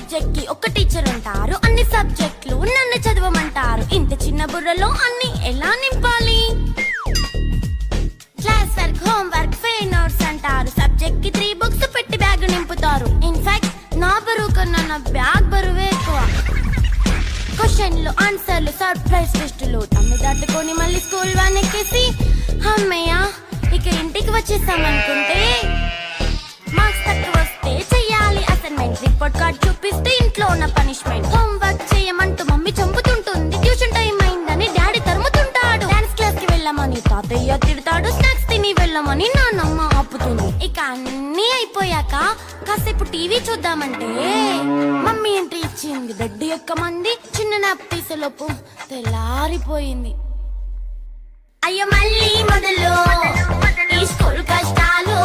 Subject కి ఒక teacher ఉంటారు, అన్ని సబ్జెక్టులు నన్ను చదవమంటారు. ఇంత చిన్న బుర్రలో అన్ని ఎలా నింపాలి? Class work, home work, fair notes అంటారు. సబ్జెక్ట్ కి 3 బుక్స్ పెట్టి బ్యాగ్ నింపుతారు. ఇన్ఫాక్ట్ నా బరువు కన్నా నా బ్యాగ్ బరువే ఎక్కువ. క్వశ్చన్లు, ఆన్సర్లు, సర్ప్రైజ్ టెస్టులు తమ్మి దాటుకొని మళ్ళీ స్కూల్ వ్యాన్ ఎక్కేసి అమ్మయ్య ఇక ఇంటికి వచ్చేసామనుకుంటే మార్క్స్ తక్కువ వస్తే చెయ్యాలి అసైన్మెంట్. రిపోర్ట్ కార్డ్ చూపిస్తే ఇంట్లో ఉన్న పనిష్మెంట్. హోమ్ వర్క్ చేయమంటూ మమ్మీ చంపుతుంటుంది. ట్యూషన్ టైం అయిందని డాడీ తరుముతుంటాడు. డాన్స్ క్లాస్ కి వెళ్ళమని తాతయ్య తిడతాడు. స్నాక్స్ తిని వెళ్ళమని నాన్నమ్మ ఆపుతుంది. ఇక అన్నీ అయిపోయాక కాసేపు టీవీ చూద్దామంటే మమ్మీ ఎంట్రీ ఇచ్చింది. బెడ్ యొక్క మంది చిన్న నాప్ తీసేలోపు తెల్లారిపోయింది. అయ్యో మళ్ళీ మొదలు ఈ స్కూల్ కష్టాలు.